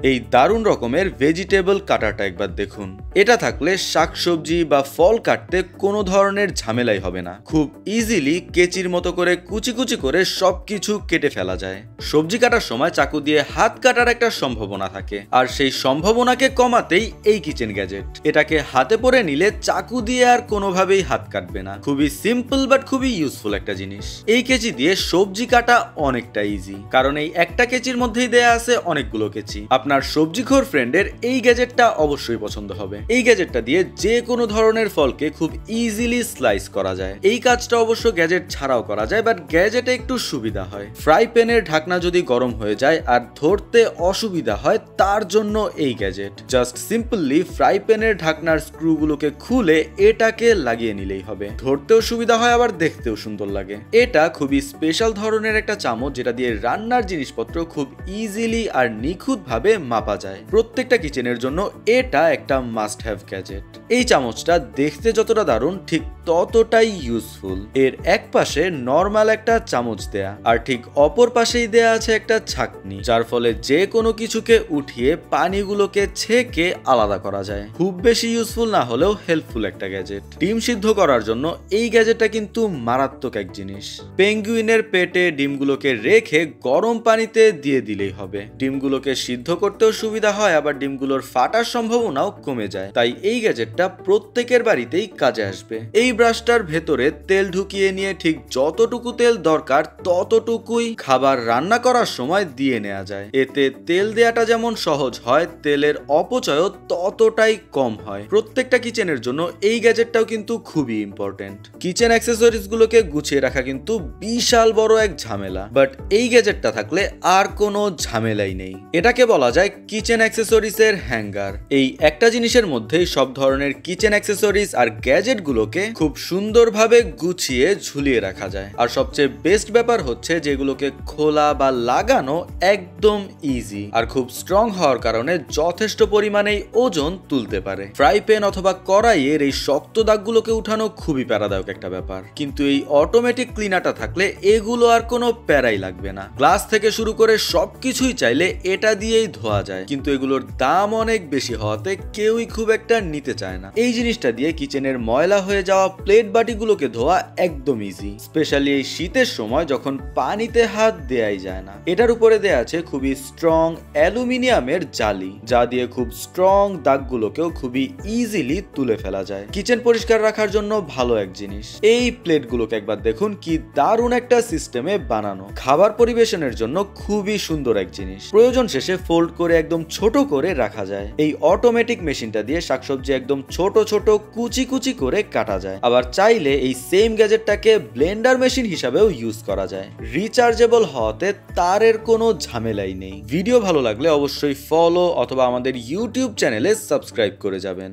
এই দারুণ রকমের ভেজিটেবল কাটারটা একবার দেখুন। এটা থাকলে শাকসবজি বা ফল কাটতে কোনো ধরনের ঝামেলাই হবে না। খুব ইজিলি কেচির মতো করে কুচি কুচি করে সবকিছু কেটে ফেলা যায়। সবজি কাটার সময় চাকু দিয়ে হাত কাটার একটা সম্ভাবনা থাকে, আর সেই সম্ভাবনাকে কমাতেই এই কিচেন গ্যাজেট। এটাকে হাতে পরে নিলে চাকু দিয়ে আর কোনোভাবেই হাত কাটবে না। খুবই সিম্পল বাট খুবই ইউজফুল একটা জিনিস। এই কেচি দিয়ে সবজি কাটা অনেকটা ইজি, কারণ এই একটা কেচির মধ্যেই দেয়া আছে অনেকগুলো কেচি। আপনার সবজিখোর ফ্রেন্ডের এই গ্যাজেটটা অবশ্যই পছন্দ হবে। এই গ্যাজেটটা দিয়ে যে কোনো ধরনের ফলকে খুব ইজিলি স্লাইস করা যায়। এই কাজটা অবশ্য গ্যাজেট ছাড়াও করা যায়, বাট গ্যাজেটে একটু সুবিধা হয়। ফ্রাই প্যানের ঢাকনা যদি গরম হয়ে যায় আর ধরতে অসুবিধা হয়, তার জন্য এই গ্যাজেট। জাস্ট সিম্পলি ফ্রাই প্যানের ঢাকনার স্ক্রুগুলোকে খুলে এটাকে লাগিয়ে নিলেই হবে। ধরতেও সুবিধা হয়, আবার দেখতেও সুন্দর লাগে। এটা খুবই স্পেশাল ধরনের একটা চামচ, যেটা দিয়ে রান্নার জিনিসপত্র খুব ইজিলি আর নিখুঁত ভাবে মাপা যায়। প্রত্যেকটা কিচেনের জন্য এটা একটা মাস্ট হ্যাভ গ্যাজেট। এই চামচটা দেখতে যতটা দারুণ, ঠিক ততটাই ইউজফুল। এর এক পাশে নরমাল একটা চামচ দেয়া, আর ঠিক অপর পাশেই দেয়া আছে একটা ছাঁকনি, যার ফলে যে কোনো কিছুকে উঠিয়ে পানিগুলোকে ছেঁকে আলাদা করা যায়। খুব বেশি ইউজফুল না হলেও হেল্পফুল একটা গ্যাজেট। ডিম সিদ্ধ করার জন্য এই গ্যাজেটটা কিন্তু মারাত্মক এক জিনিস। পেঙ্গুইনের পেটে ডিমগুলোকে রেখে গরম পানিতে দিয়ে দিলেই হবে। ডিমগুলোকে সিদ্ধ করতেও সুবিধা হয়, আবার ডিমগুলোর ফাটার সম্ভাবনাও কমে যায়। তাই এই গ্যাজেটটা প্রত্যেকের বাড়িতেই কাজে আসবে। এই ব্রাশটার ভেতরে তেল ঢুকিয়ে নিয়ে ঠিক যতটুকু তেল দরকার ততটুকুই খাবার রান্না করার সময় দিয়ে নেওয়া যায়। এতে তেল দেওয়াটা যেমন সহজ হয়, তেলের অপচয়ও ততটাই কম হয়। প্রত্যেকটা কিচেনের জন্য এই গ্যাজেটটাও কিন্তু খুবই ইম্পর্টেন্ট। কিচেন অ্যাক্সেসরিজ গুলোকে গুছিয়ে রাখা কিন্তু বিশাল বড় এক ঝামেলা, বাট এই গ্যাজেটটা থাকলে আর কোনো ঝামেলাই নেই। এটাকে বলা যায় কিচেন অ্যাক্সেসরিজ এর হ্যাঙ্গার। এই একটা জিনিসের মধ্যেই সব ধরনের কিচেন অ্যাক্সেসরিজ আর গ্যাজেট গুলোকে খুব সুন্দরভাবে গুছিয়ে ঝুলিয়ে রাখা যায়। আর সবচেয়ে বেস্ট ব্যাপার হচ্ছে যেগুলোকে খোলা বা লাগানো একদম ইজি, আর খুব স্ট্রং হওয়ার কারণে যথেষ্ট পরিমাণেই ওজন তুলতে পারে। ফ্রাই প্যান অথবা কড়াইয়ের এই শক্ত দাগগুলোকে উঠানো খুবই প্যারাদায়ক একটা ব্যাপার, কিন্তু এই অটোমেটিক ক্লিনারটা থাকলে এগুলো আর কোনো প্যারাই লাগবে না। গ্লাস থেকে শুরু করে সবকিছুই চাইলে এটা দিয়েই ধোয়া যায়, কিন্তু এগুলোর দাম অনেক বেশি হওয়াতে কেউই খুব একটা নিতে চায় না। এই জিনিসটা দিয়ে কিচেনের ময়লা হয়ে যাওয়া প্লেট বাটিগুলোকে ধোয়া একদম ইজি, স্পেশালি এই শীতের সময় যখন পানিতে হাত দেয়াই যায় না। এটার উপরে দেয়া আছে খুবই স্ট্রং অ্যালুমিনিয়ামের জালি, যা দিয়ে খুব স্ট্রং দাগগুলোকেও খুবই ইজিলি তুলে ফেলা যায়। কিচেন পরিষ্কার রাখার জন্য ভালো এক জিনিস। এই প্লেটগুলোকে একবার দেখুন, কি দারুণ একটা সিস্টেমে বানানো। খাবার পরিবেশনের জন্য খুবই সুন্দর এক জিনিস। প্রয়োজন শেষে ফোল্ড করে একদম ছোট করে রাখা যায়। এই অটোমেটিক মেশিনটা দিয়ে শাকসবজি একদম ছোট ছোট কুচি কুচি করে কাটা যায়। আবার চাইলে এই সেম গ্যাজেটটাকে ব্লেন্ডার মেশিন হিসাবেও ইউজ করা যায়। রিচার্জেবল হওয়াতে তারের কোনো ঝামেলাই নেই। ভিডিও ভালো লাগলে অবশ্যই ফলো অথবা আমাদের ইউটিউব চ্যানেলে সাবস্ক্রাইব করে যাবেন।